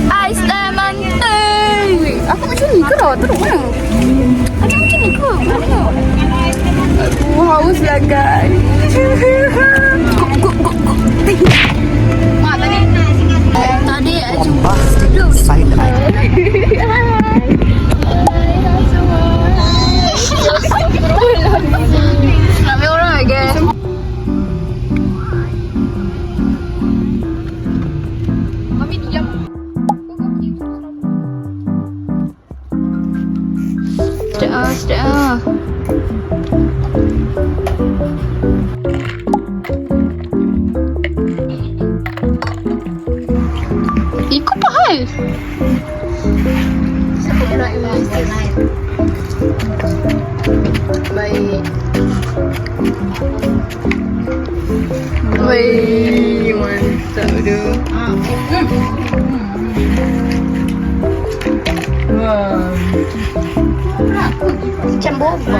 Ais lemon tea. Aku macam ni ke dah? Teruk mana? Ada macam ni ke? Mana? Aku haus lah guys. Mak tadi. Tadi jumpa duduk. Ramai orang lagi. Mami diam. Sudah. Ikut apa hal? Baik. Baik, mantap tu. Wah. Macam boba.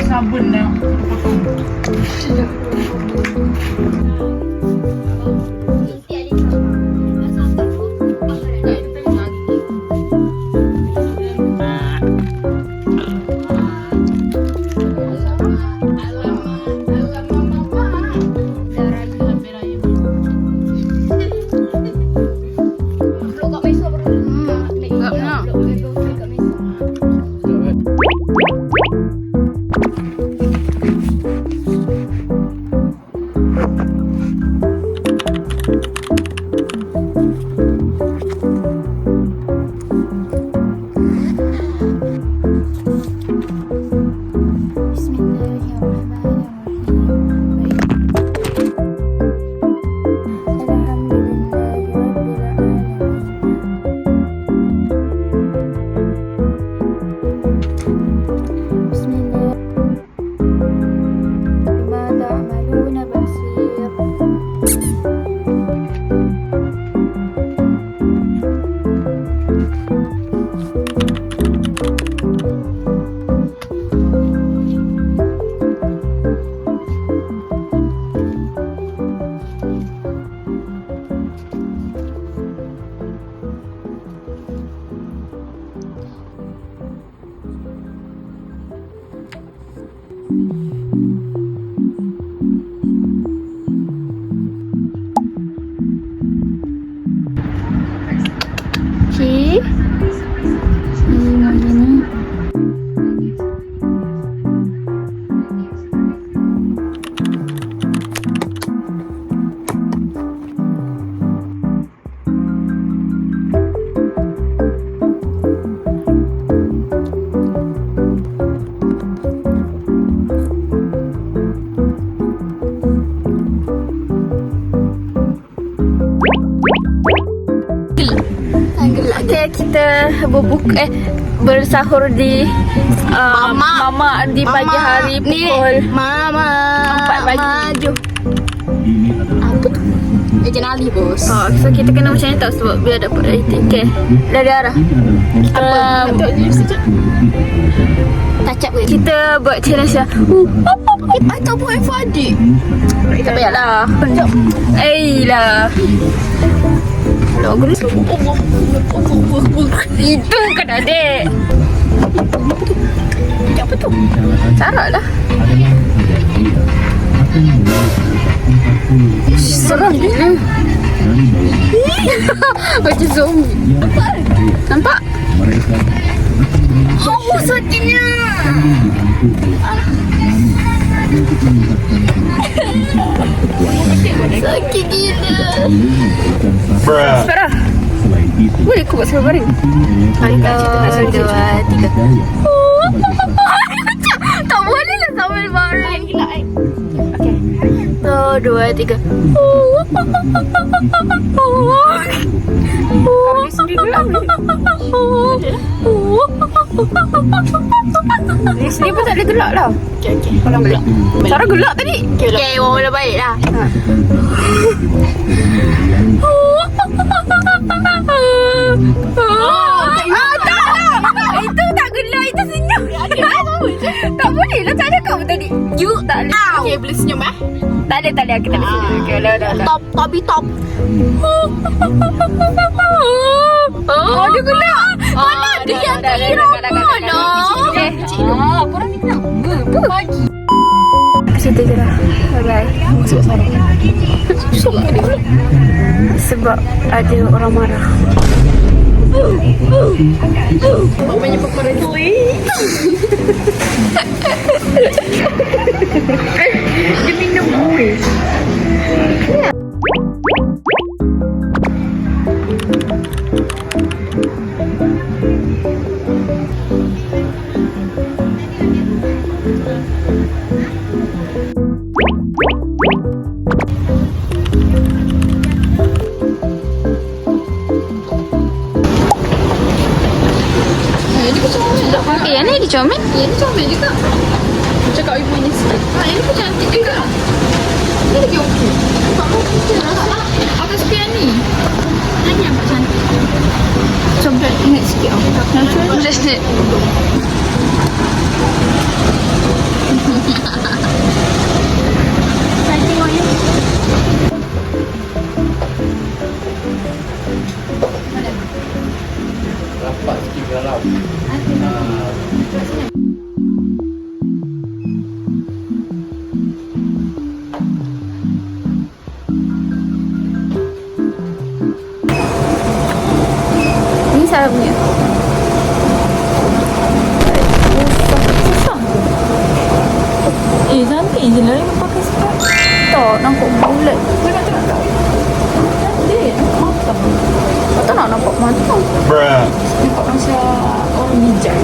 Sabun dah potong. Kita bersahur di Mama di pagi hari pukul Mama 4 pagi. Apa tu? Ejen Ali bos. So kita kena macam ni tau sebab biar dapat rating. Okay, dari arah Tacap ke? kita buat challenge lah. Atau buat FAD. Tak payahlah. Lah. Lagu itu kan adik. Apa tu? Sarap lah. Seram gila. Macam zombie. Nampak? Haus hatinya. Sakit gila. Farah, boleh aku buat sambal baring? 1, 2, 3. Tak boleh lah sambal baring. Okay. So 1, 2, 3. Kami sendiri gelak boleh. Ni sendiri pun tak boleh gelak lah. Okay. Kalau gelak. Cara gelak tadi. Okay, mula baik lah. Itu tak gelak, itu senyum. Tak boleh lah, tak cakap pun tadi. You tak boleh. Okay, boleh senyum eh? Tak ada, kita boleh senyum. Okay, dah. Top. Oh, dia gelak. Mana dia yang kira mana? Korang ni kenapa? Pagi. Cerita je lah. Bye-bye. Sebab ada orang marah. Banyak perkara duit. Dia minum buih. Yang ni dicomel. Yang ni comel juga. Cakap ibu ni sikit. Yang ni pun cantik juga. Ni lagi okey. Aku suka yang ni. Yang ni nampak cantik. Coklat ingat sikit. Coklat sikit. Rapat sikit kalau. Ni saya punya. Susah. Cantik je lah yang pakai sekat. Tak, nampak bulat. Kau nak tengok tak? Cantik, matang. Kau tak nak nampak matang? Nampak macam orang bijak.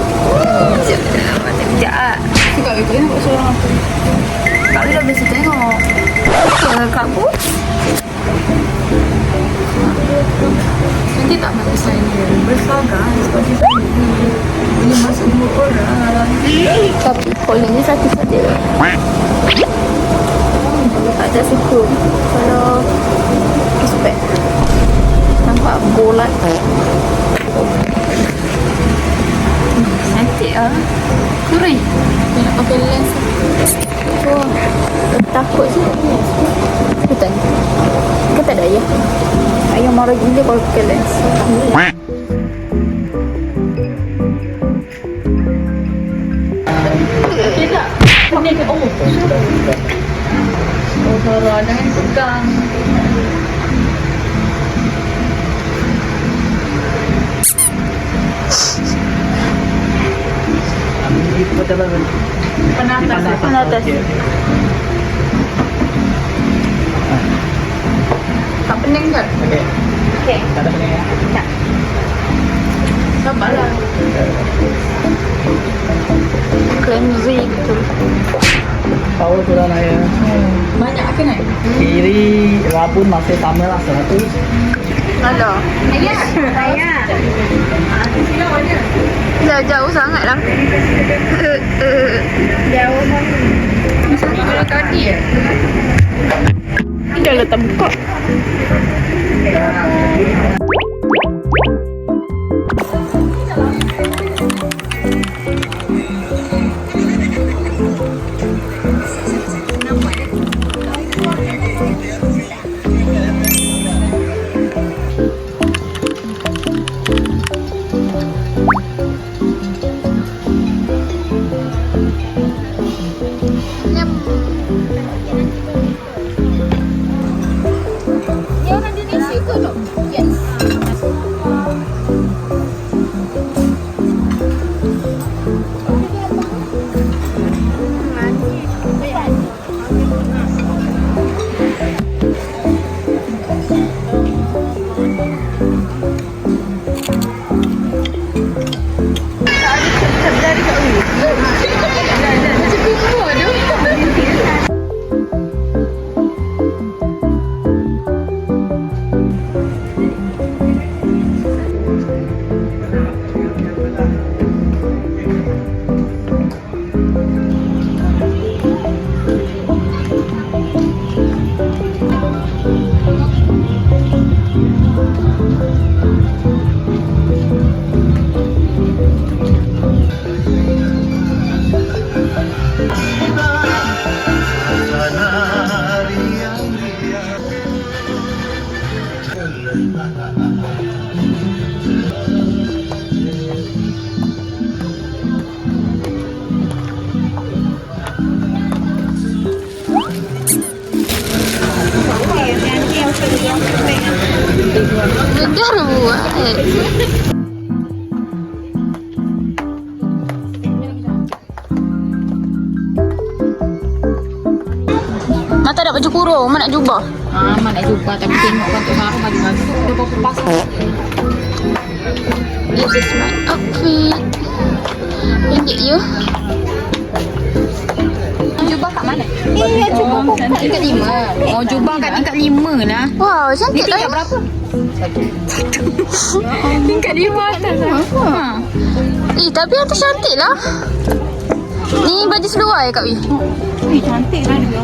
Macam bijak lah. Cakap itu nampak macam orang apa. Kak Lila biasa tengok. Kak pun. Nanti tak nak design dia bersaga sebab design ni boleh masuk 2 orang. Tapi polling ni satu saja. Tak ada suka kalau respect. Nampak bolat. Cantik lah. Kering. Nak pakai lens. Oh, takut je. Betul. Kau tak ada ayah? Ayah marah gila kalau pakai lens. Tidak. Ini ke oh. Oh, Sarah jangan pegang. Penatas. Tak pening kan? Okey. Tak ada pening ya? Tak. Sabarlah. Cleansing tu. Power tu lah Naya. Banyak ke naik? Kiri rabun masih sama lah 100. Alah. Ayah. Silau mana? Ya, jauh sangat lah. Jauh mana? Masih kalau tadi ya? Dah letak buka. Dah buat. Mak tak ada baju kurung, mak nak jubah. Mak nak jumpa tapi tengok kan tu Sarah baju-baju. Dia bawa pasang. This is my outfit. Ringgit you. Jubah kat mana? Jubah kat tingkat 5. Oh, jubah kat tingkat 5 lah. Wow, cantik Tingkat lah. berapa? Tingkat 5 atas lah. Tapi yang tu cantik lah. Ni baju seluar Kak Wi. Cantik lah dia.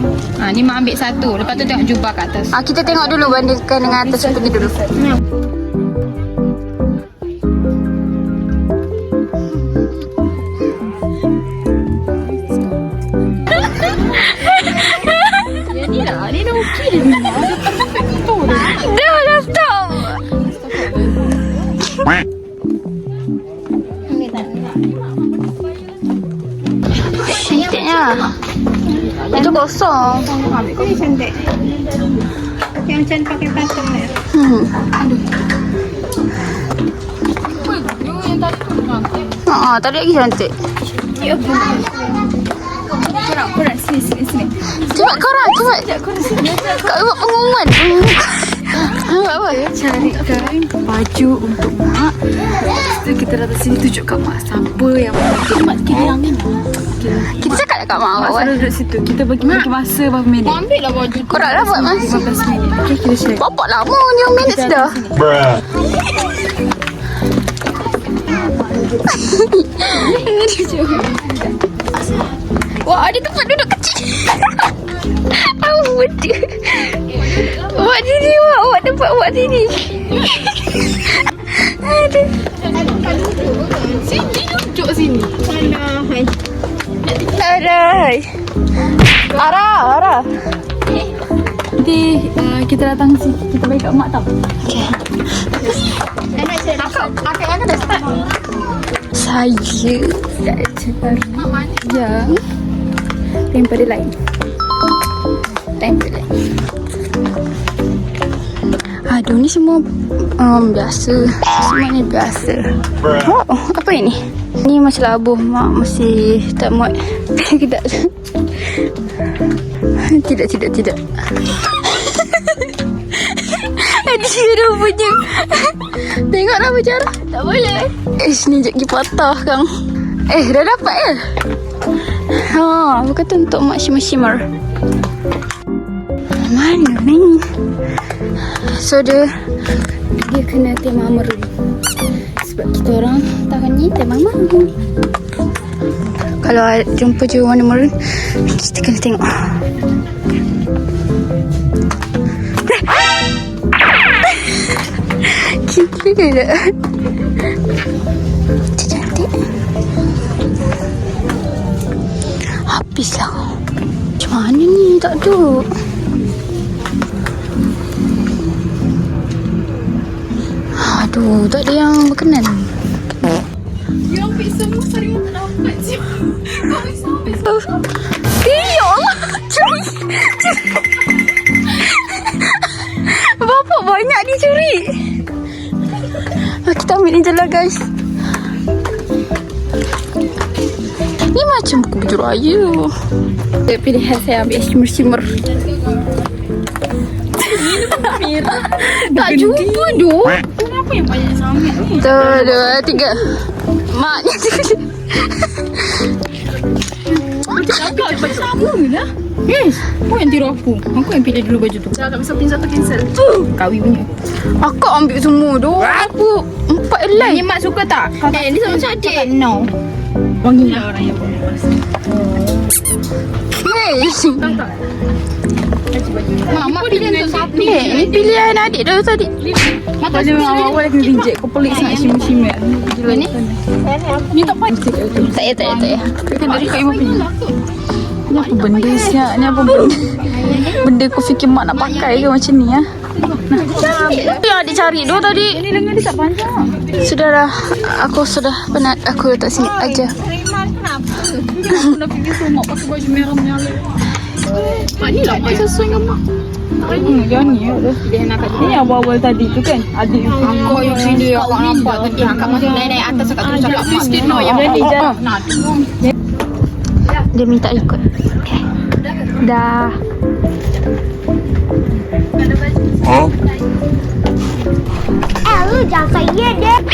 Ni mak ambil satu. Lepas tu tengok jubah kat atas. Kita tengok dulu bandingkan dengan atas pergi dulu. Ni dah okey dah. Dah lah, stop. Cantiknya. Itu kosong. Ni cantik. Yang macam pakai pasang ni. Tadi lagi cantik. Korang sini. Cepat korang. Kak buat pengumuman. Buat apa? Carikan baju untuk mak. Lepas tu kita datang sini tunjuk kat mak siapa yang mak bilang ni. Kita cakap dekat mak Mak awak. selalu duduk situ. Kita bagi masa berapa minit? Ambil lah baju. Korang lah buat masa. 15 minit. Okay, kita share. Bapak lama ni 1 minit sudah. Wah, ada tempat duduk kecil. Awak dia. Awak sini, awak tempat awak sini. Aduh. Sini duduk sini. Arah. Nanti kita datang sini. Kita bagi kat mak tau. Akak yang dah start. Saya Ya. Tempat lain. Aduh, ni semua biasa. Semua ni biasa. Oh, apa ini? Ni macam labuh. Mak mesti tak muat. Tidak. Tidak. Dia punya. Tengoklah bercara. Tak boleh. Ni sekejap pergi patah kang. Dah dapat ke? Bukan tu untuk mak shimmer. Mana ni? So dia kena tema merun. Sebab kita orang tahun ni tema merun. Kalau jumpa je warna merun, kita kena tengok. Gila. Cantik. Habislah. Macam mana ni? Tak ada. Aduh, tak ada yang berkenan. You ambil semua sari tak dapat je. Kau ambil Ya Allah. Curi. Bapak banyak dia curi. Kita ambil ni je lah guys. Ni macam buku baju raya. Pilihan saya ambil shimmer. Tak jumpa doh. Kenapa yang banyak sangat ni? 1, 2, 3. Maknya Kakak baju sama lah. Yes. Kau yang tiru aku. Aku yang pilih dulu baju tu. Jangan bisa pin satu cancel. Kawi punya. Aku ambil semua doh. Aku 4 helai. Ni mak suka tak? Ni sama cantik. No. Wangi lah orang yang pakai mask. Mak pilih untuk siapa? Ni pilihan adik dah tadi. Pada awal kena reject. Kau pelik sangat shimmer-shimmer. Ni? Ni tak payah. Tak payah. Kan dari Kak Iman pilih. Ni apa benda siap? Ni apa benda? Benda kau fikir mak nak pakai ke macam ni ya? Itu yang adik cari dulu tadi. Ni lengan dia tak panjang. Sudahlah. Aku sudah penat. Aku letak sini aja. Aku nak fikir semua mak pakai baju merah menyala. Mak ni lah mak sesuai dengan mak. Yang ni ada. Dia nak kat Ni yang awal tadi tu kan? Adik. Aku yang video aku nampak tadi angkat masa naik atas akak terus cakap mak sikit no yang Jadi dah. nak Dia minta ikut. Okay. Dah. Lu jangan saya deh.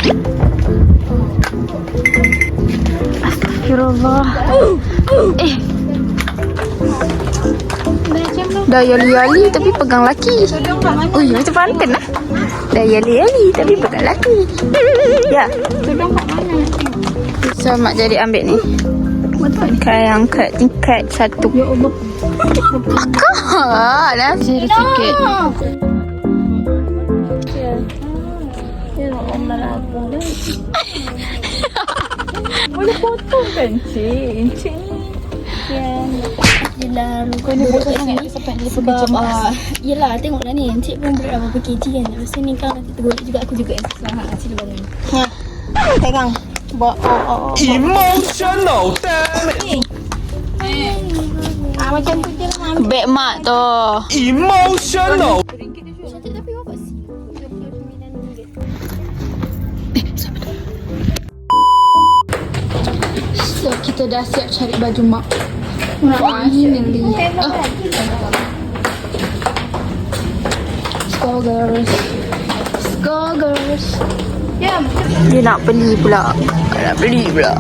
Astagfirullah. Dah yali-yali tapi pegang laki. Ui, macam panten lah. Dah yali-yali tapi pegang laki. Ya. tudung kat mana? So, mak jadi ambil ni. Kayak angkat tingkat 1. Ya Allah. Akak dah. Saya sikit. Boleh potong kan, Cik? Cik ni. Yelah, Kau ni boleh sangat sebab yelah tengoklah ni Encik pun berat berapa kg kan. Lepas ni kau nanti tegur juga aku juga salah sila bangun. Pegang. Emotional damn it. Macam tu je lah. Beg mak tu. Emotional. Cantik tapi berapa sih? So, kita dah siap cari baju mak. Finally. Let's go, girls. Let's go, girls. Dia nak beli pula. Nak beli pula.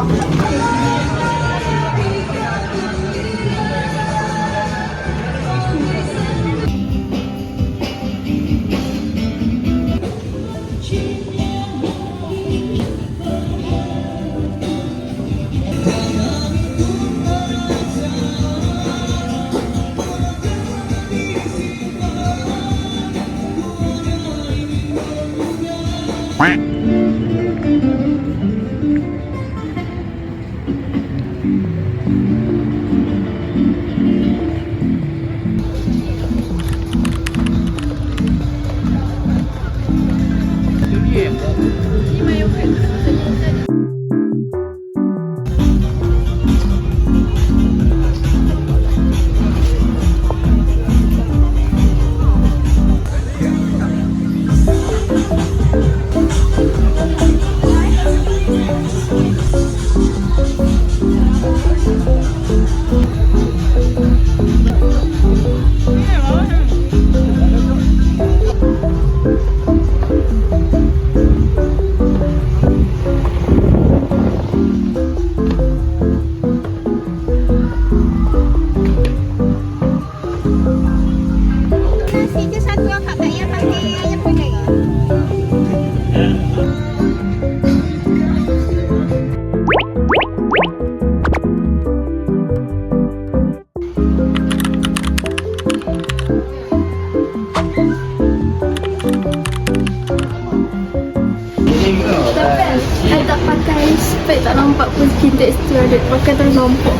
Tak nampak pun skin texture dia pakai tak nampak.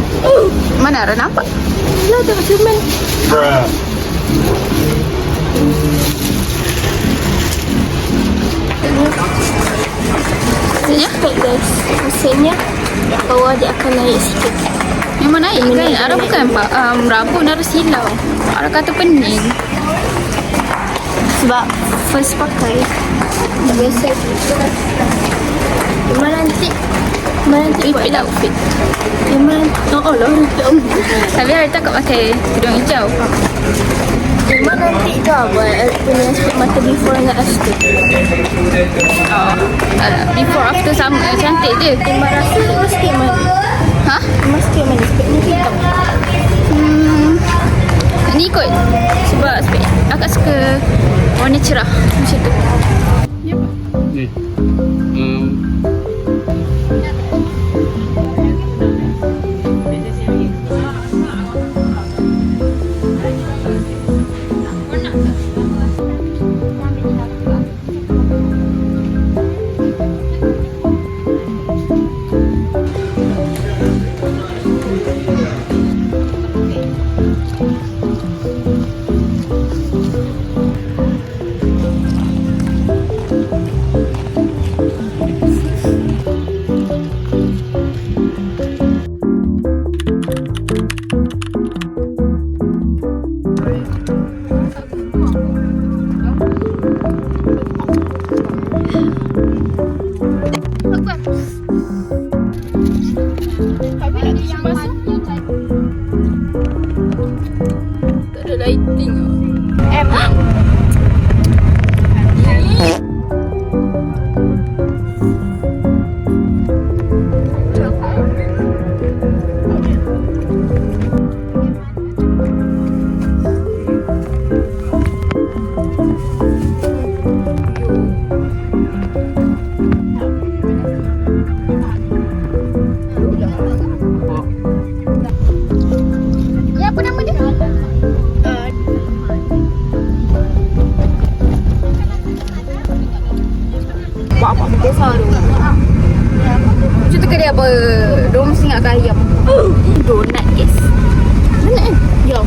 Mana ada nampak? Lah tengok cermin. Ya? Spek guys. Mesinnya bawah dia akan naik sikit. Memang naik kan? Ada bukan pak? Rabun ada silau. Ada kata pening. Sebab first pakai. Biasa. Memang nanti Repeat lah outfit. memang oh lah Tapi hari tak pakai tudung hijau. memang nanti tu lah buat punya spek mata before dengan after. Before after sama cantik je. Memang rasa memang sikit mana. Ha? Memang sikit mana speknya hitam. Ni ikut. Sebab spek akak suka warna cerah macam tu. Ni. Donat guys. Mana kan? Ya.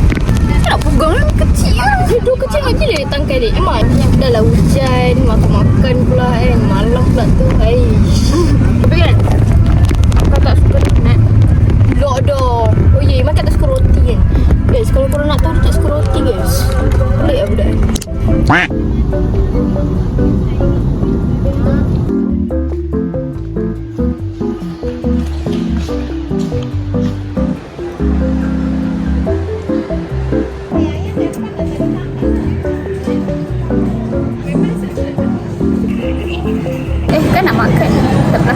Nak pegang ni kecil lah. Dua kecil lagi dia tangkai dia. Emang dah lah hujan, makan-makan pula kan. Malam pula tu. Tapi kan kau tak suka donat. Lok dah. Oh ya, Iman tak suka roti kan. Guys, kalau korang nak tahu dia tak suka roti guys. Pelik lah budak. Kan nak makan. Tak apa.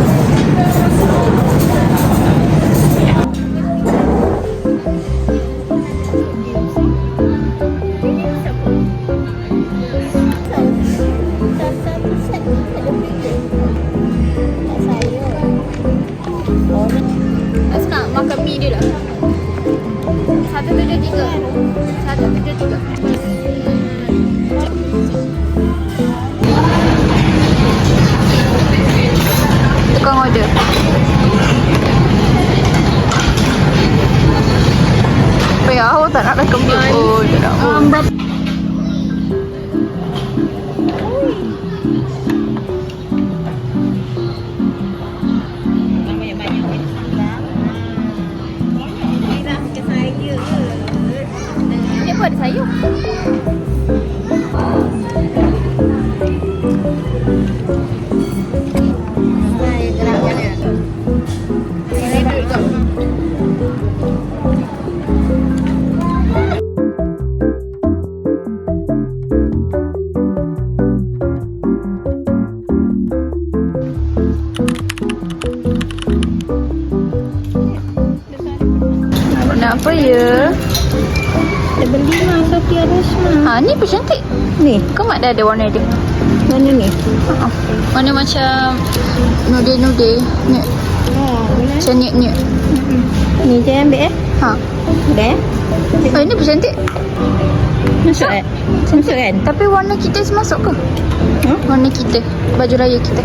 Rasa nak makan mie dia lah. 173. 173. Tukang order. Apa ya? Awak tak nak rekam dia pun. Tak nak pun. Dia pun ada sayur. Nak apa ya? Kita beli mah Sofia Rosma. Ha, ni pun cantik. Ni, Kau mak dah ada warna dia. mana ni? Warna macam nude-nude. Nyek. Boleh. Macam nyek-nyek. Ni je ambil Ha. Dah. Oh, ini pun cantik. Masuk kan? Masuk kan? Tapi warna kita masuk ke? Warna kita. Baju raya kita.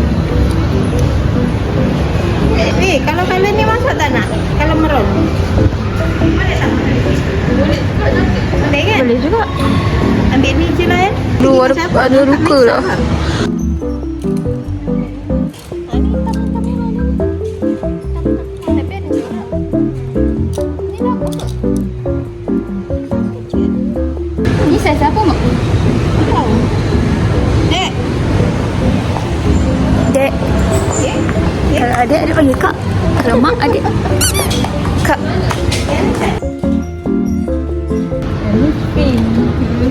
Kalau color ni masuk tak nak? Kalau maroon. Boleh kan? Boleh juga. Ambil ni je lah kan? Luar ada luka lah. Ni saiz apa mak? Dek. Dek. Kalau adik, adik panggil kak. Kalau mak, adik. Kak. Ni pink.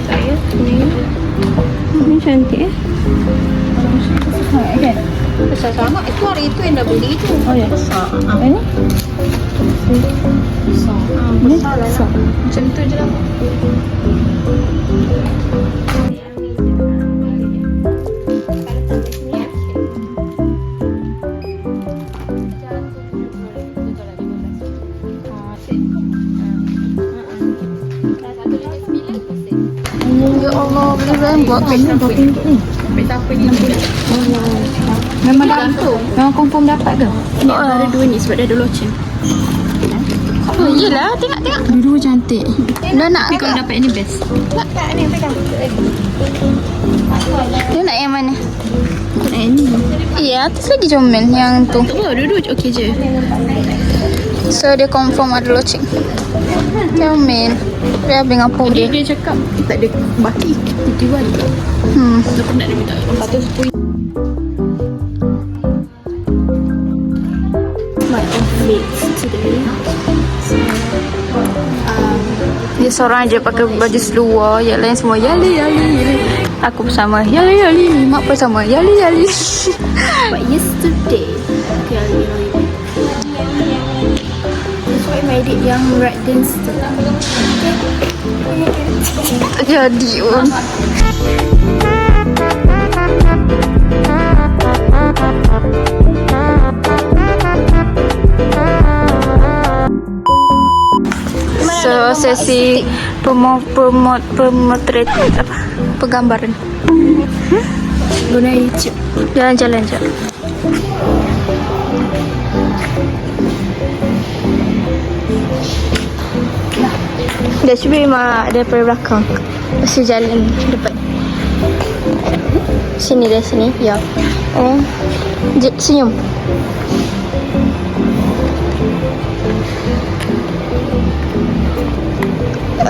Saya ni. Ni cantik Kan? Besar sangat. Itu hari itu yang dah beli tu. Oh ya. Besar. Ini? Besar. Besar lah nak. Macam tu je lah. Ya Allah, boleh buat Ini berapa ringgit ni? Memang dah Memang confirm dapat ke? Ni antara dua ni sebab dia ada loceng. Oh, yelah, tengok. Dua-dua cantik. Dah nak ke? Kalau dapat yang ni best. Tak ni pegang. Dia nak yang mana? Aku nak yang ni. Ya, atas lagi comel yang tu. Oh, dua-dua okey je. So, dia confirm ada loceng. Comel. Dia ambil ngapu dia. Dia cakap tak ada baki. Tiba-tiba ada. Aku nak dia minta 410. My outfits today. Dia seorang je pakai baju seluar. Yang lain semua yali. Aku bersama yali. Mak bersama yali. But yesterday, that's why I made it yang red dance tu. Tak jadi pun. So, sesi pemotret apa? Penggambaran. Guna YouTube. Jalan-jalan je. Dah cuba mak daripada belakang. Pasal jalan depan. Sini dah sini. Ya. Senyum.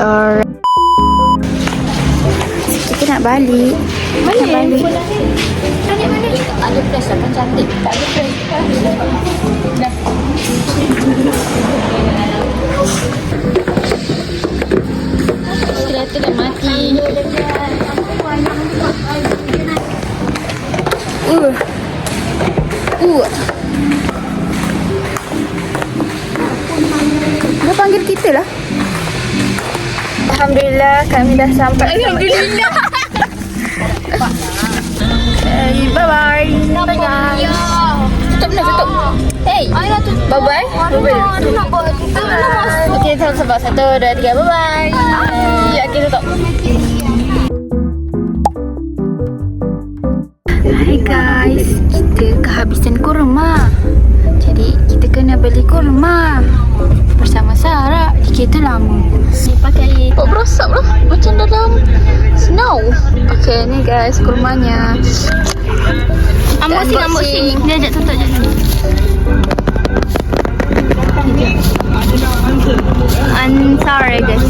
Alright. Kita nak balik. Mana balik? Ada flash apa cantik. Tak ada flash. Dah. Kereta dah mati. Dia panggil kita lah. Alhamdulillah kami dah sampai. Alhamdulillah. Bye-bye. Tutup. Hey. Bye-bye. Okey, sabar. 1, 2, 3. Bye-bye. Ya, okey, tutup. Hai guys, kita kehabisan kurma. Jadi kita kena beli kurma bersama Sarah di kereta lama. Dia pakai Kok berosap lah. Macam dalam snow. Okay, ni guys kurmanya. unboxing. Dia ajak tutup je. I'm sorry guys.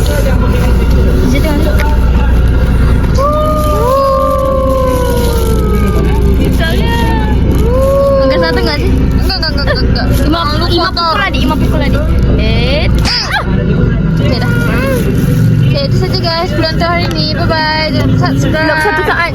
Enggak satu enggak sih? Enggak. 5 pukul adik. Okay dah. Okay, itu saja guys vlog untuk hari ni. Bye bye. Jangan lupa subscribe. Belum 1 saat.